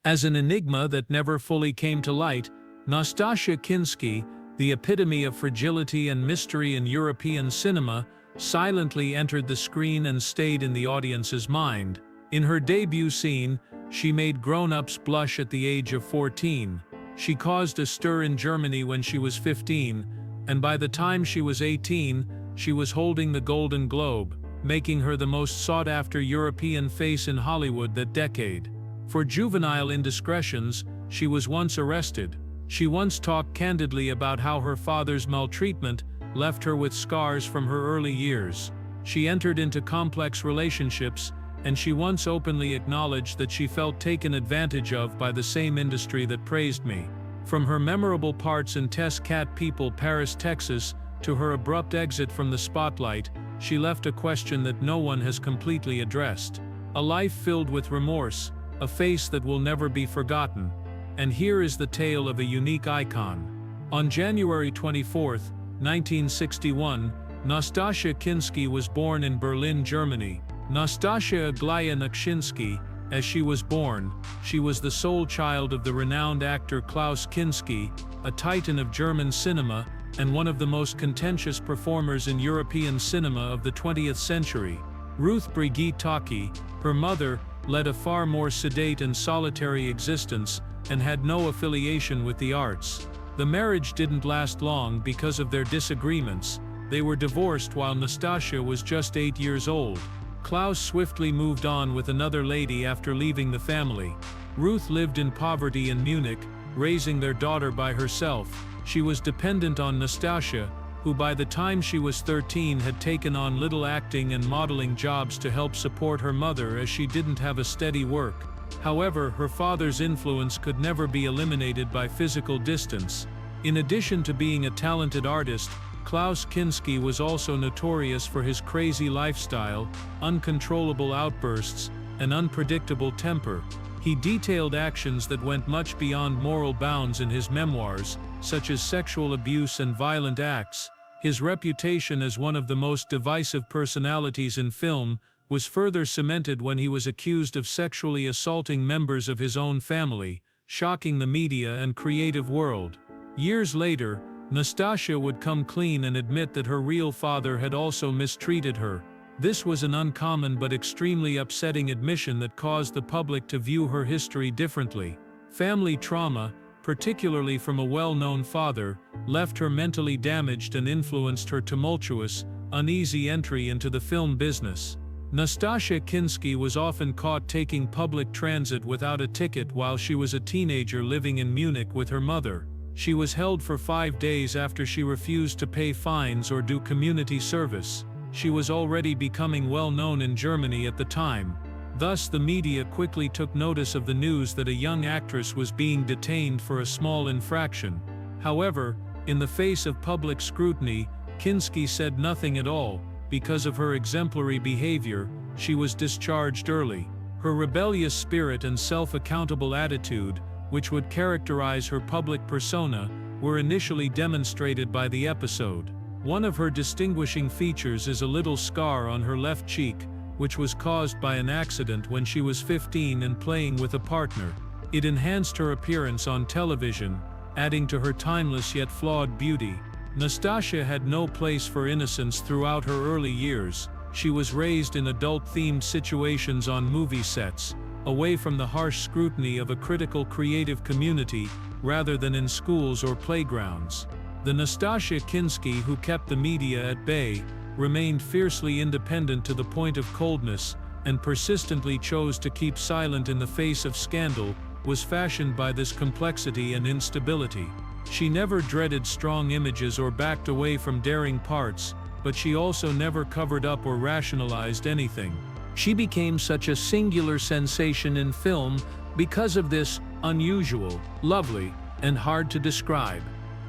As an enigma that never fully came to light, Nastassja Kinski, the epitome of fragility and mystery in European cinema, silently entered the screen and stayed in the audience's mind. In her debut scene, she made grown-ups blush at the age of 14. She caused a stir in Germany when she was 15, and by the time she was 18, she was holding the Golden Globe, making her the most sought-after European face in Hollywood that decade. For juvenile indiscretions, she was once arrested. She once talked candidly about how her father's maltreatment left her with scars from her early years. She entered into complex relationships, and she once openly acknowledged that she felt taken advantage of by the same industry that praised me. From her memorable parts in Tess Cat People Paris, Texas, to her abrupt exit from the spotlight, she left a question that no one has completely addressed. A life filled with remorse, a face that will never be forgotten. And here is the tale of a unique icon. On January 24, 1961, Nastassja Kinski was born in Berlin, Germany. Nastassja Kinski, as she was born, she was the sole child of the renowned actor Klaus Kinski, a titan of German cinema, and one of the most contentious performers in European cinema of the 20th century. Ruth Brigitte Taki, her mother, led a far more sedate and solitary existence, and had no affiliation with the arts. The marriage didn't last long because of their disagreements. They were divorced while Nastassja was just 8 years old. Klaus swiftly moved on with another lady after leaving the family. Ruth lived in poverty in Munich, raising their daughter by herself. She was dependent on Nastassja, who by the time she was 13 had taken on little acting and modeling jobs to help support her mother as she didn't have a steady work. However, her father's influence could never be eliminated by physical distance. In addition to being a talented artist, Klaus Kinski was also notorious for his crazy lifestyle, uncontrollable outbursts, and unpredictable temper. He detailed actions that went much beyond moral bounds in his memoirs, such as sexual abuse and violent acts. His reputation as one of the most divisive personalities in film was further cemented when he was accused of sexually assaulting members of his own family, shocking the media and creative world. Years later, Nastassja would come clean and admit that her real father had also mistreated her. This was an uncommon but extremely upsetting admission that caused the public to view her history differently. Family trauma, particularly from a well-known father, left her mentally damaged and influenced her tumultuous, uneasy entry into the film business. Nastassja Kinski was often caught taking public transit without a ticket while she was a teenager living in Munich with her mother. She was held for 5 days after she refused to pay fines or do community service. She was already becoming well known in Germany at the time. Thus, the media quickly took notice of the news that a young actress was being detained for a small infraction. However, in the face of public scrutiny, Kinski said nothing at all. Because of her exemplary behavior, she was discharged early. Her rebellious spirit and self-accountable attitude, which would characterize her public persona, were initially demonstrated by the episode. One of her distinguishing features is a little scar on her left cheek, which was caused by an accident when she was 15 and playing with a partner. It enhanced her appearance on television, adding to her timeless yet flawed beauty. Nastassja had no place for innocence throughout her early years. She was raised in adult-themed situations on movie sets, away from the harsh scrutiny of a critical creative community, rather than in schools or playgrounds. The Nastassja Kinski who kept the media at bay, remained fiercely independent to the point of coldness, and persistently chose to keep silent in the face of scandal, was fashioned by this complexity and instability. She never dreaded strong images or backed away from daring parts, but she also never covered up or rationalized anything. She became such a singular sensation in film because of this unusual, lovely, and hard to describe.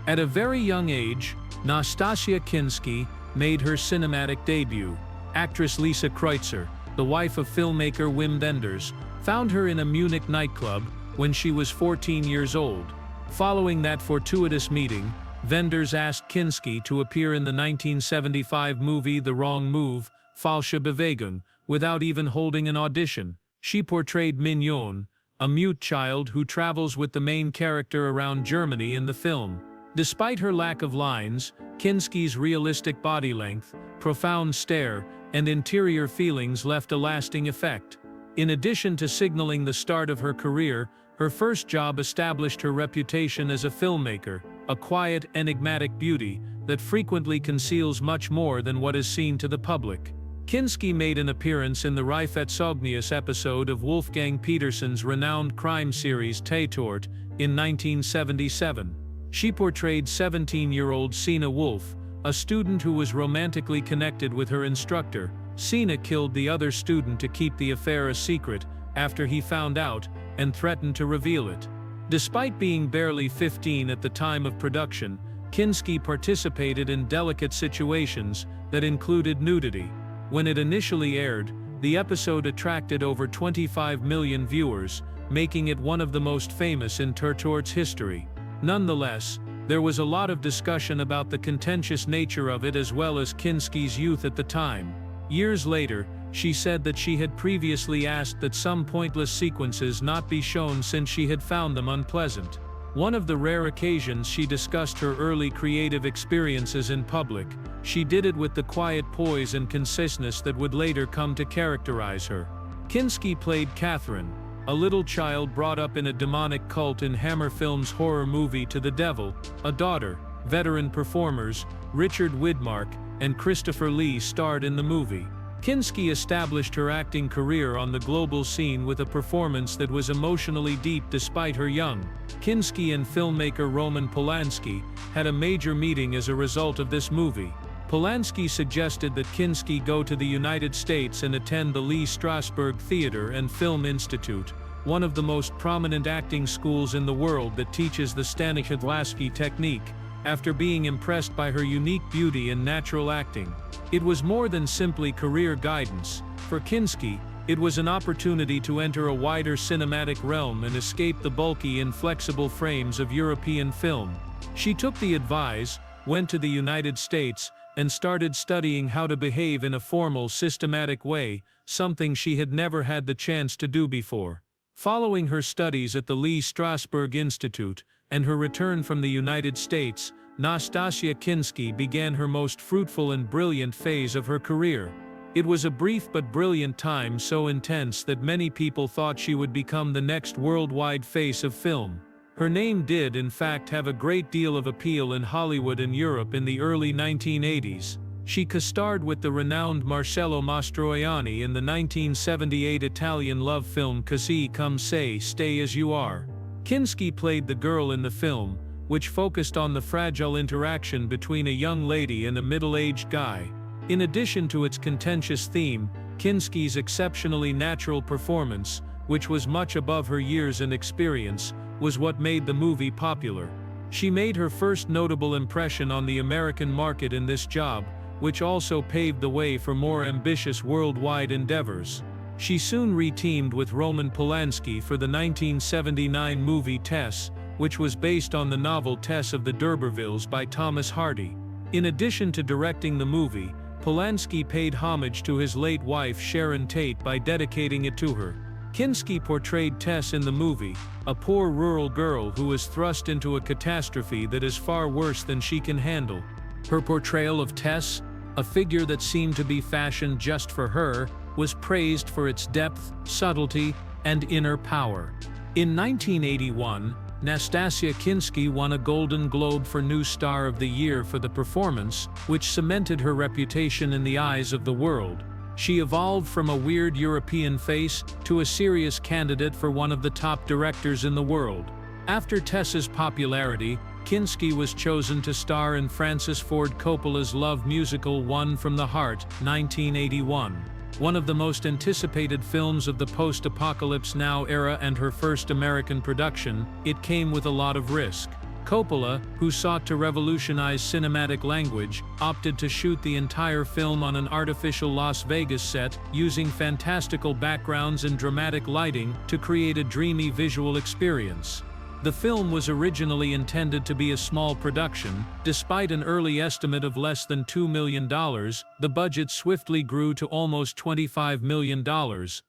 At a very young age, Nastassja Kinski made her cinematic debut. Actress Lisa Kreutzer, the wife of filmmaker Wim Wenders, found her in a Munich nightclub when she was 14 years old. Following that fortuitous meeting, Wenders asked Kinski to appear in the 1975 movie The Wrong Move, Falsche Bewegung, without even holding an audition. She portrayed Mignon, a mute child who travels with the main character around Germany in the film. Despite her lack of lines, Kinski's realistic body length, profound stare, and interior feelings left a lasting effect. In addition to signaling the start of her career, her first job established her reputation as a filmmaker, a quiet, enigmatic beauty that frequently conceals much more than what is seen to the public. Kinski made an appearance in the Reifetzognius episode of Wolfgang Petersen's renowned crime series Tatort in 1977. She portrayed 17-year-old Sina Wolf, a student who was romantically connected with her instructor. Sina killed the other student to keep the affair a secret after he found out and threatened to reveal it. Despite being barely 15 at the time of production, Kinski participated in delicate situations that included nudity. When it initially aired, the episode attracted over 25 million viewers, making it one of the most famous in Tatort's history. Nonetheless, there was a lot of discussion about the contentious nature of it as well as Kinski's youth at the time. Years later, she said that she had previously asked that some pointless sequences not be shown since she had found them unpleasant. One of the rare occasions she discussed her early creative experiences in public, she did it with the quiet poise and conciseness that would later come to characterize her. Kinski played Catherine, a little child brought up in a demonic cult in Hammer Films' horror movie To the Devil, a Daughter. Veteran performers, Richard Widmark and Christopher Lee starred in the movie. Kinski established her acting career on the global scene with a performance that was emotionally deep despite her young. Kinski and filmmaker Roman Polanski had a major meeting as a result of this movie. Polanski suggested that Kinski go to the United States and attend the Lee Strasberg Theatre and Film Institute, one of the most prominent acting schools in the world that teaches the Stanislavski technique, after being impressed by her unique beauty and natural acting. It was more than simply career guidance. For Kinski, it was an opportunity to enter a wider cinematic realm and escape the bulky, inflexible frames of European film. She took the advice, went to the United States, and started studying how to behave in a formal, systematic way, something she had never had the chance to do before. Following her studies at the Lee Strasberg Institute, and her return from the United States, Nastassja Kinski began her most fruitful and brilliant phase of her career. It was a brief but brilliant time, so intense that many people thought she would become the next worldwide face of film. Her name did in fact have a great deal of appeal in Hollywood and Europe in the early 1980s. She co-starred with the renowned Marcello Mastroianni in the 1978 Italian love film Così come sei, Stay as You Are. Kinski played the girl in the film, which focused on the fragile interaction between a young lady and a middle-aged guy. In addition to its contentious theme, Kinski's exceptionally natural performance, which was much above her years and experience, was what made the movie popular. She made her first notable impression on the American market in this job, which also paved the way for more ambitious worldwide endeavors. She soon re-teamed with Roman Polanski for the 1979 movie Tess, which was based on the novel Tess of the D'Urbervilles by Thomas Hardy. In addition to directing the movie, Polanski paid homage to his late wife Sharon Tate by dedicating it to her. Kinski portrayed Tess in the movie, a poor rural girl who is thrust into a catastrophe that is far worse than she can handle. Her portrayal of Tess, a figure that seemed to be fashioned just for her, was praised for its depth, subtlety, and inner power. In 1981, Nastassja Kinski won a Golden Globe for New Star of the Year for the performance, which cemented her reputation in the eyes of the world. She evolved from a weird European face to a serious candidate for one of the top directors in the world. After Tess's popularity, Kinski was chosen to star in Francis Ford Coppola's love musical One from the Heart, 1981. One of the most anticipated films of the post-apocalypse now era and her first American production, it came with a lot of risk. Coppola, who sought to revolutionize cinematic language, opted to shoot the entire film on an artificial Las Vegas set, using fantastical backgrounds and dramatic lighting to create a dreamy visual experience. The film was originally intended to be a small production. Despite an early estimate of less than $2 million, the budget swiftly grew to almost $25 million.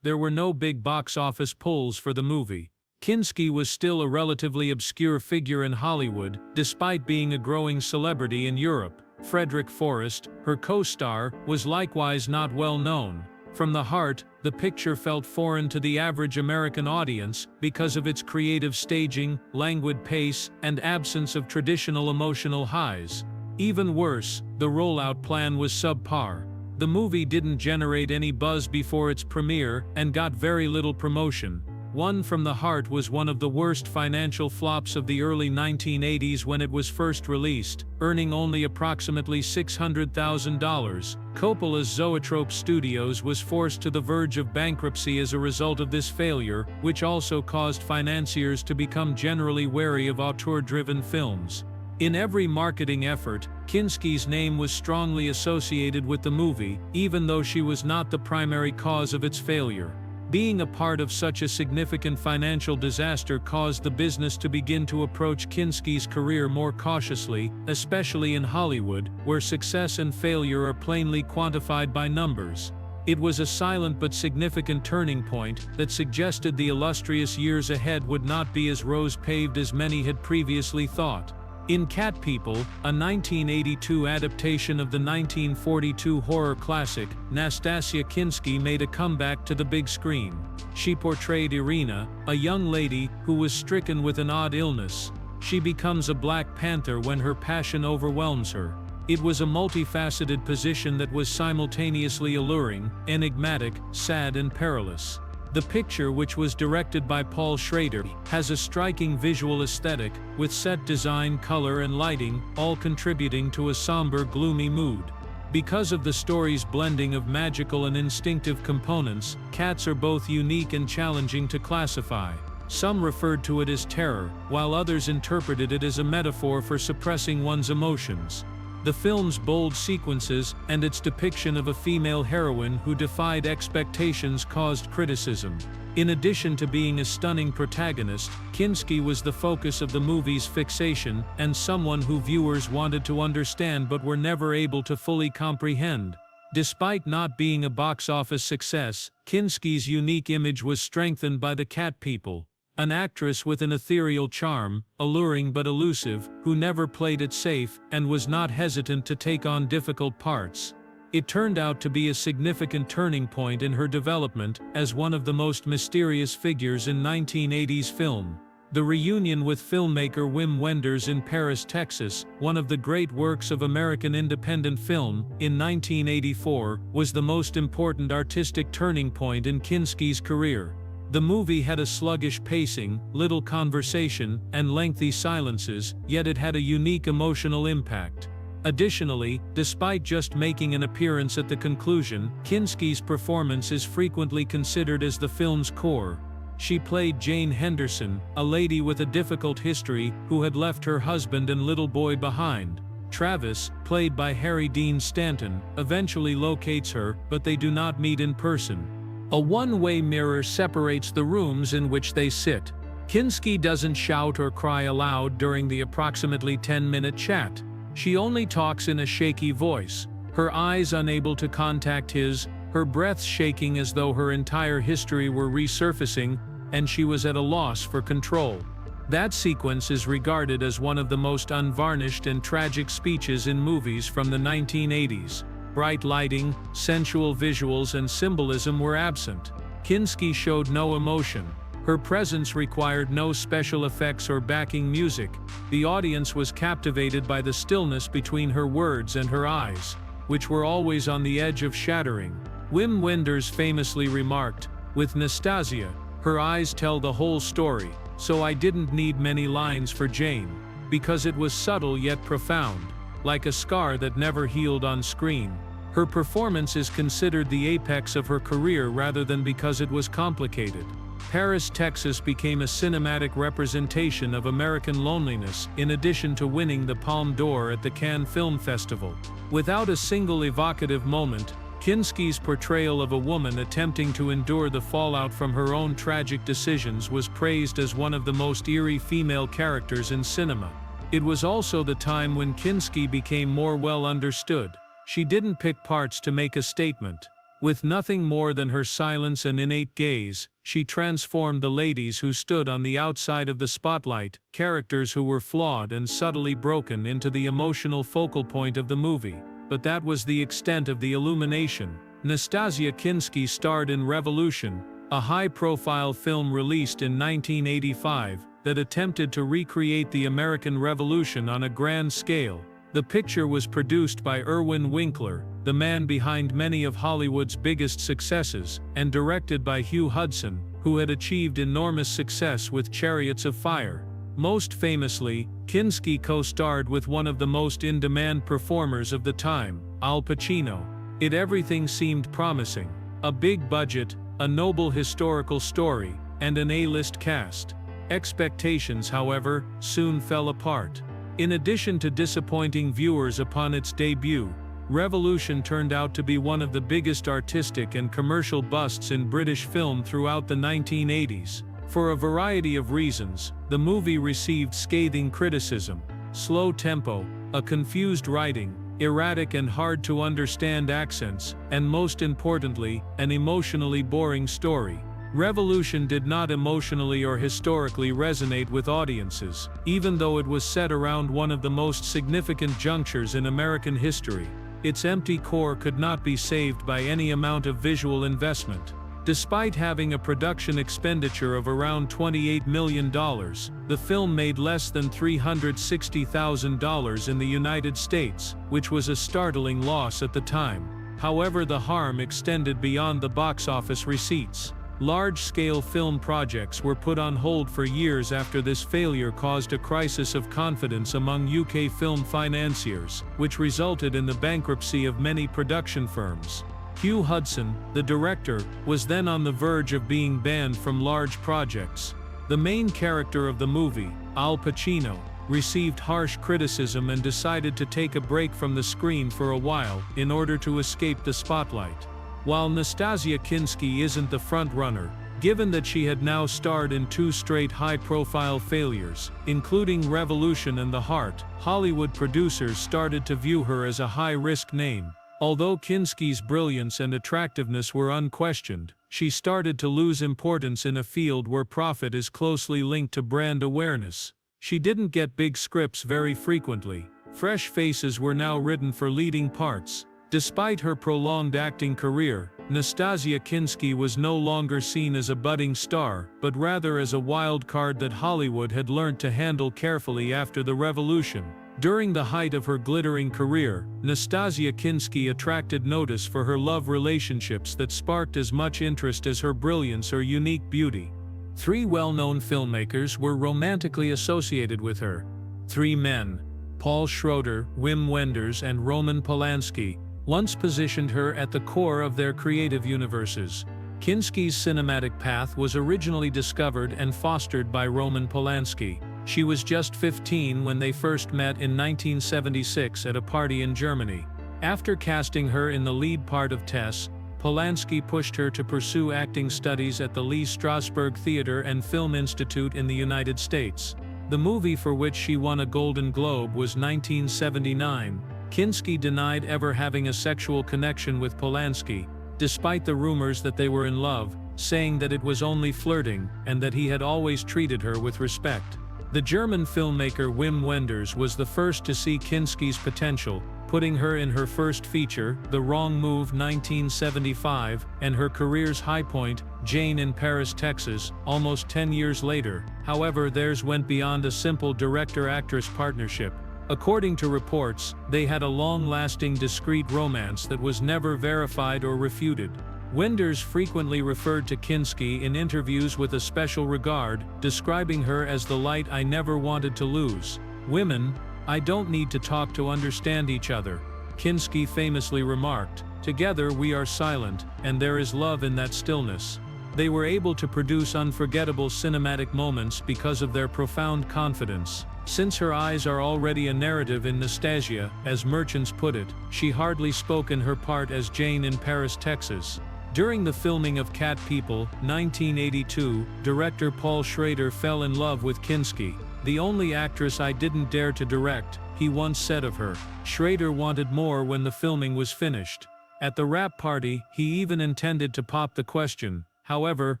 There were no big box office pulls for the movie. Kinski was still a relatively obscure figure in Hollywood, despite being a growing celebrity in Europe. Frederick Forrest, her co-star, was likewise not well known. From the heart, the picture felt foreign to the average American audience because of its creative staging, languid pace, and absence of traditional emotional highs. Even worse, the rollout plan was subpar. The movie didn't generate any buzz before its premiere and got very little promotion. One From the Heart was one of the worst financial flops of the early 1980s when it was first released, earning only approximately $600,000. Coppola's Zoetrope Studios was forced to the verge of bankruptcy as a result of this failure, which also caused financiers to become generally wary of auteur-driven films. In every marketing effort, Kinski's name was strongly associated with the movie, even though she was not the primary cause of its failure. Being a part of such a significant financial disaster caused the business to begin to approach Kinski's career more cautiously, especially in Hollywood, where success and failure are plainly quantified by numbers. It was a silent but significant turning point that suggested the illustrious years ahead would not be as rose-paved as many had previously thought. In Cat People, a 1982 adaptation of the 1942 horror classic, Nastassja Kinski made a comeback to the big screen. She portrayed Irina, a young lady who was stricken with an odd illness. She becomes a Black Panther when her passion overwhelms her. It was a multifaceted position that was simultaneously alluring, enigmatic, sad and perilous. The picture, which was directed by Paul Schrader, has a striking visual aesthetic, with set design, color and lighting, all contributing to a somber, gloomy mood. Because of the story's blending of magical and instinctive components, cats are both unique and challenging to classify. Some referred to it as terror, while others interpreted it as a metaphor for suppressing one's emotions. The film's bold sequences and its depiction of a female heroine who defied expectations caused criticism. In addition to being a stunning protagonist, Kinski was the focus of the movie's fixation and someone who viewers wanted to understand but were never able to fully comprehend. Despite not being a box office success, Kinski's unique image was strengthened by the Cat People. An actress with an ethereal charm, alluring but elusive, who never played it safe and was not hesitant to take on difficult parts. It turned out to be a significant turning point in her development as one of the most mysterious figures in 1980s film. The reunion with filmmaker Wim Wenders in Paris, Texas, one of the great works of American independent film, in 1984, was the most important artistic turning point in Kinski's career. The movie had a sluggish pacing, little conversation, and lengthy silences, yet it had a unique emotional impact. Additionally, despite just making an appearance at the conclusion, Kinski's performance is frequently considered as the film's core. She played Jane Henderson, a lady with a difficult history who had left her husband and little boy behind. Travis, played by Harry Dean Stanton, eventually locates her, but they do not meet in person. A one-way mirror separates the rooms in which they sit. Kinski doesn't shout or cry aloud during the approximately 10-minute chat. She only talks in a shaky voice, her eyes unable to contact his, her breath shaking as though her entire history were resurfacing, and she was at a loss for control. That sequence is regarded as one of the most unvarnished and tragic speeches in movies from the 1980s. Bright lighting, sensual visuals and symbolism were absent. Kinski showed no emotion. Her presence required no special effects or backing music. The audience was captivated by the stillness between her words and her eyes, which were always on the edge of shattering. Wim Wenders famously remarked, "With Nastassja, her eyes tell the whole story, so I didn't need many lines for Jane, because it was subtle yet profound, like a scar that never healed on screen." Her performance is considered the apex of her career rather than because it was complicated. Paris, Texas became a cinematic representation of American loneliness, in addition to winning the Palme d'Or at the Cannes Film Festival. Without a single evocative moment, Kinski's portrayal of a woman attempting to endure the fallout from her own tragic decisions was praised as one of the most eerie female characters in cinema. It was also the time when Kinski became more well understood. She didn't pick parts to make a statement. With nothing more than her silence and innate gaze, she transformed the ladies who stood on the outside of the spotlight, characters who were flawed and subtly broken, into the emotional focal point of the movie. But that was the extent of the illumination. Nastassja Kinski starred in Revolution, a high-profile film released in 1985 that attempted to recreate the American Revolution on a grand scale. The picture was produced by Irwin Winkler, the man behind many of Hollywood's biggest successes, and directed by Hugh Hudson, who had achieved enormous success with Chariots of Fire. Most famously, Kinski co-starred with one of the most in-demand performers of the time, Al Pacino. Everything seemed promising. A big budget, a noble historical story, and an A-list cast. Expectations, however, soon fell apart. In addition to disappointing viewers upon its debut, Revolution turned out to be one of the biggest artistic and commercial busts in British film throughout the 1980s. For a variety of reasons, the movie received scathing criticism: slow tempo, a confused writing, erratic and hard-to-understand accents, and most importantly, an emotionally boring story. Revolution did not emotionally or historically resonate with audiences, even though it was set around one of the most significant junctures in American history. Its empty core could not be saved by any amount of visual investment. Despite having a production expenditure of around $28 million, the film made less than $360,000 in the United States, which was a startling loss at the time. However, the harm extended beyond the box office receipts. Large-scale film projects were put on hold for years after this failure caused a crisis of confidence among UK film financiers, which resulted in the bankruptcy of many production firms. Hugh Hudson, the director, was then on the verge of being banned from large projects. The main character of the movie, Al Pacino, received harsh criticism and decided to take a break from the screen for a while in order to escape the spotlight. While Nastassja Kinski isn't the front-runner, given that she had now starred in 2 straight high-profile failures, including Revolution and The Heart, Hollywood producers started to view her as a high-risk name. Although Kinski's brilliance and attractiveness were unquestioned, she started to lose importance in a field where profit is closely linked to brand awareness. She didn't get big scripts very frequently. Fresh faces were now written for leading parts. Despite her prolonged acting career, Nastassja Kinski was no longer seen as a budding star, but rather as a wild card that Hollywood had learned to handle carefully after the Revolution. During the height of her glittering career, Nastassja Kinski attracted notice for her love relationships that sparked as much interest as her brilliance or unique beauty. 3 well-known filmmakers were romantically associated with her. 3 men, Paul Schroeder, Wim Wenders, and Roman Polanski, once positioned her at the core of their creative universes. Kinski's cinematic path was originally discovered and fostered by Roman Polanski. She was just 15 when they first met in 1976 at a party in Germany. After casting her in the lead part of Tess, Polanski pushed her to pursue acting studies at the Lee Strasberg Theatre and Film Institute in the United States. The movie for which she won a Golden Globe was 1979. Kinski denied ever having a sexual connection with Polanski, despite the rumors that they were in love, saying that it was only flirting and that he had always treated her with respect. The German filmmaker Wim Wenders was the first to see Kinski's potential, putting her in her first feature, The Wrong Move 1975, and her career's high point, Jane in Paris, Texas, almost 10 years later. However, theirs went beyond a simple director-actress partnership. According to reports, they had a long-lasting discreet romance that was never verified or refuted. Wenders frequently referred to Kinski in interviews with a special regard, describing her as the light I never wanted to lose. "Women, I don't need to talk to understand each other," Kinski famously remarked. "Together we are silent, and there is love in that stillness." They were able to produce unforgettable cinematic moments because of their profound confidence. Since her eyes are already a narrative in Nastassja, as Merchants put it, she hardly spoke in her part as Jane in Paris, Texas. During the filming of Cat People, 1982, director Paul Schrader fell in love with Kinski. "The only actress I didn't dare to direct," he once said of her. Schrader wanted more when the filming was finished. At the wrap party, he even intended to pop the question. However,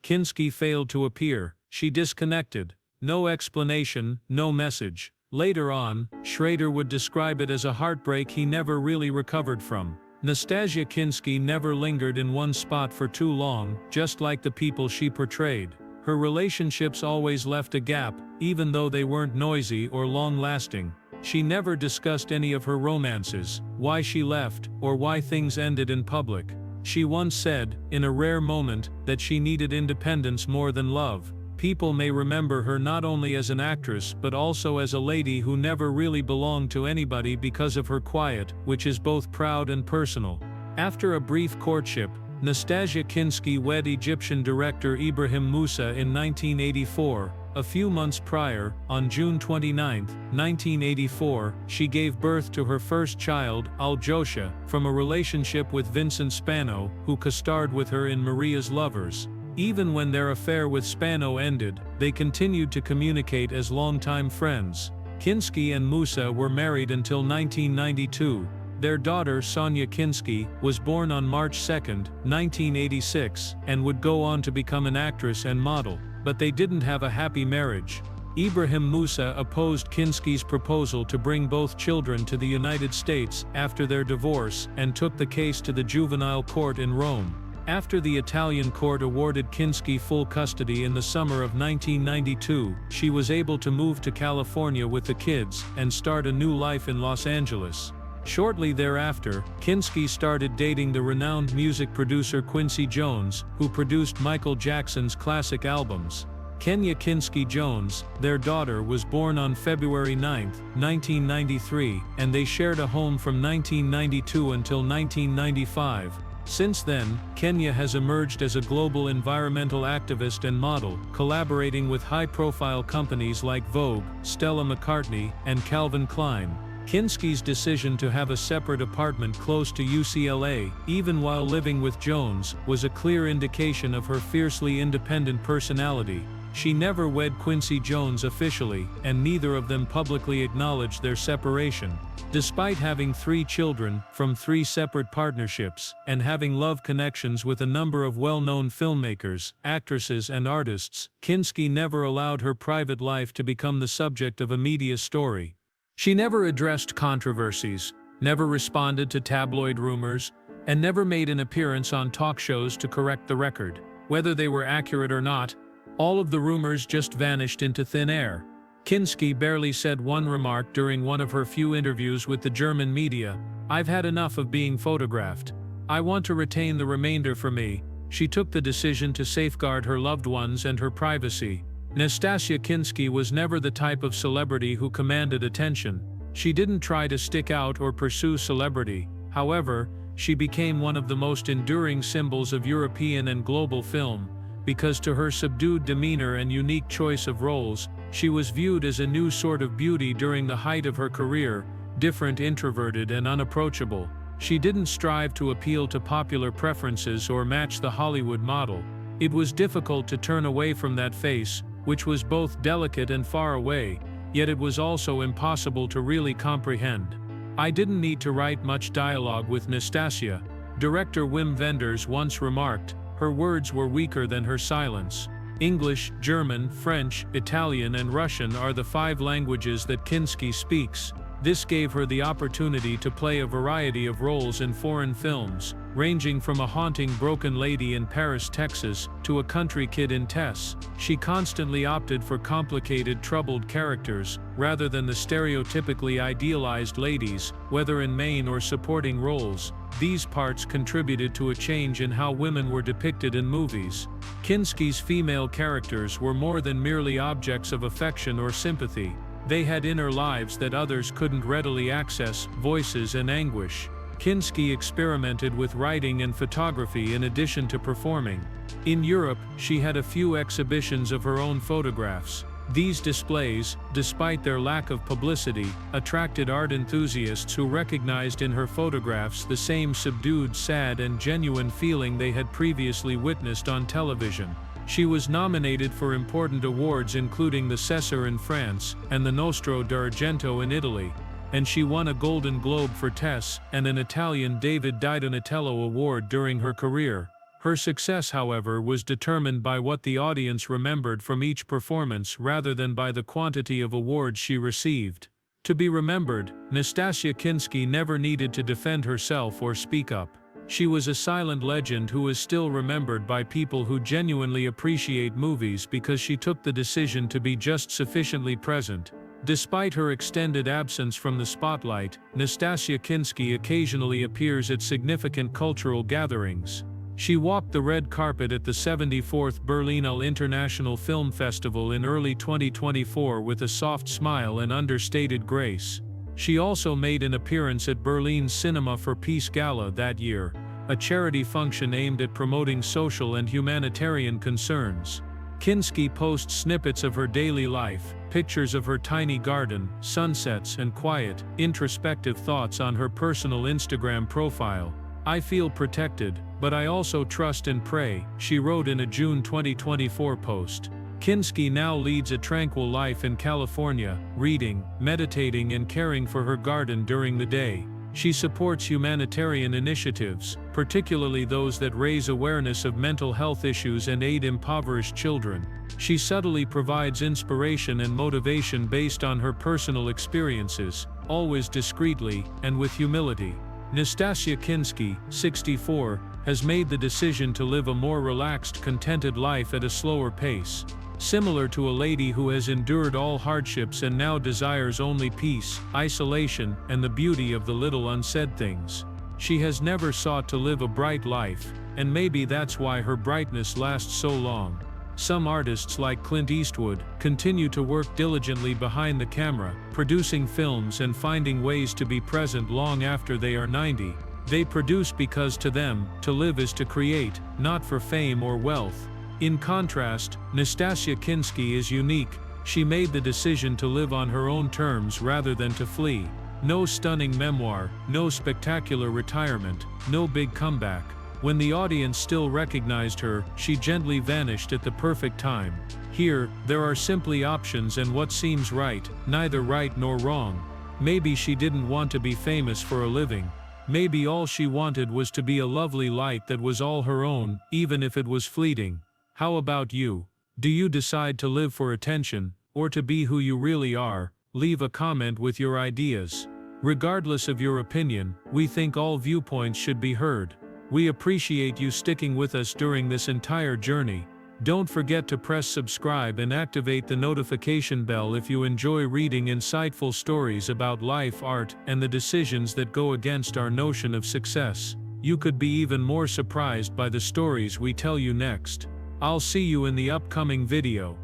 Kinski failed to appear. She disconnected. No explanation, no message. Later on, Schrader would describe it as a heartbreak he never really recovered from. Nastassja Kinski never lingered in one spot for too long, just like the people she portrayed. Her relationships always left a gap, even though they weren't noisy or long-lasting. She never discussed any of her romances, why she left, or why things ended in public. She once said, in a rare moment, that she needed independence more than love. People may remember her not only as an actress but also as a lady who never really belonged to anybody because of her quiet, which is both proud and personal. After a brief courtship, Nastassja Kinski wed Egyptian director Ibrahim Musa in 1984. A few months prior, on June 29, 1984, she gave birth to her first child, Aljosha, from a relationship with Vincent Spano, who co-starred with her in Maria's Lovers. Even when their affair with Spano ended, they continued to communicate as longtime friends. Kinski and Musa were married until 1992. Their daughter, Sonia Kinski, was born on March 2, 1986, and would go on to become an actress and model. But they didn't have a happy marriage. Ibrahim Musa opposed Kinski's proposal to bring both children to the United States after their divorce and took the case to the juvenile court in Rome. After the Italian court awarded Kinski full custody in the summer of 1992, she was able to move to California with the kids and start a new life in Los Angeles. Shortly thereafter, Kinski started dating the renowned music producer Quincy Jones, who produced Michael Jackson's classic albums. Kenya Kinski Jones, their daughter, was born on February 9, 1993, and they shared a home from 1992 until 1995. Since then, Kenya has emerged as a global environmental activist and model, collaborating with high-profile companies like Vogue, Stella McCartney, and Calvin Klein. Kinski's decision to have a separate apartment close to UCLA, even while living with Jones, was a clear indication of her fiercely independent personality. She never wed Quincy Jones officially, and neither of them publicly acknowledged their separation. Despite having 3 children from 3 separate partnerships, and having love connections with a number of well-known filmmakers, actresses and artists, Kinski never allowed her private life to become the subject of a media story. She never addressed controversies, never responded to tabloid rumors, and never made an appearance on talk shows to correct the record. Whether they were accurate or not, all of the rumors just vanished into thin air. Kinski barely said one remark during one of her few interviews with the German media: "I've had enough of being photographed. I want to retain the remainder for me." She took the decision to safeguard her loved ones and her privacy. Nastassja Kinski was never the type of celebrity who commanded attention. She didn't try to stick out or pursue celebrity. However, she became one of the most enduring symbols of European and global film, because to her subdued demeanor and unique choice of roles, she was viewed as a new sort of beauty during the height of her career, different, introverted, and unapproachable. She didn't strive to appeal to popular preferences or match the Hollywood model. It was difficult to turn away from that face, which was both delicate and far away, yet it was also impossible to really comprehend. "I didn't need to write much dialogue with Nastassja," director Wim Wenders once remarked. "Her words were weaker than her silence." English, German, French, Italian, and Russian are the 5 languages that Kinski speaks. This gave her the opportunity to play a variety of roles in foreign films, ranging from a haunting broken lady in Paris, Texas, to a country kid in Tess. She constantly opted for complicated, troubled characters, rather than the stereotypically idealized ladies, whether in main or supporting roles. These parts contributed to a change in how women were depicted in movies. Kinski's female characters were more than merely objects of affection or sympathy. They had inner lives that others couldn't readily access, voices and anguish. Kinski experimented with writing and photography in addition to performing. In Europe, she had a few exhibitions of her own photographs. These displays, despite their lack of publicity, attracted art enthusiasts who recognized in her photographs the same subdued, sad, and genuine feeling they had previously witnessed on television. She was nominated for important awards including the César in France and the Nostro d'Argento in Italy. and she won a Golden Globe for Tess and an Italian David di Donatello award during her career. Her success, however, was determined by what the audience remembered from each performance rather than by the quantity of awards she received. To be remembered, Nastassja Kinski never needed to defend herself or speak up. She was a silent legend who is still remembered by people who genuinely appreciate movies because she took the decision to be just sufficiently present. Despite her extended absence from the spotlight, Nastassja Kinski occasionally appears at significant cultural gatherings. She walked the red carpet at the 74th Berlinale International Film Festival in early 2024 with a soft smile and understated grace. She also made an appearance at Berlin's Cinema for Peace Gala that year, a charity function aimed at promoting social and humanitarian concerns. Kinski posts snippets of her daily life, pictures of her tiny garden, sunsets, and quiet, introspective thoughts on her personal Instagram profile. "I feel protected, but I also trust and pray," she wrote in a June 2024 post. Kinski now leads a tranquil life in California, reading, meditating, and caring for her garden during the day. She supports humanitarian initiatives, particularly those that raise awareness of mental health issues and aid impoverished children. She subtly provides inspiration and motivation based on her personal experiences, always discreetly and with humility. Nastassja Kinski, 64, has made the decision to live a more relaxed, contented life at a slower pace. Similar to a lady who has endured all hardships and now desires only peace, isolation, and the beauty of the little unsaid things. She has never sought to live a bright life, and maybe that's why her brightness lasts so long. Some artists like Clint Eastwood continue to work diligently behind the camera, producing films and finding ways to be present long after they are 90. They produce because to them, to live is to create, not for fame or wealth. In contrast, Nastassja Kinski is unique. She made the decision to live on her own terms rather than to flee. No stunning memoir, no spectacular retirement, no big comeback. When the audience still recognized her, she gently vanished at the perfect time. Here, there are simply options and what seems right, neither right nor wrong. Maybe she didn't want to be famous for a living. Maybe all she wanted was to be a lovely light that was all her own, even if it was fleeting. How about you? Do you decide to live for attention, or to be who you really are? Leave a comment with your ideas. Regardless of your opinion, we think all viewpoints should be heard. We appreciate you sticking with us during this entire journey. Don't forget to press subscribe and activate the notification bell if you enjoy reading insightful stories about life, art, and the decisions that go against our notion of success. You could be even more surprised by the stories we tell you next. I'll see you in the upcoming video.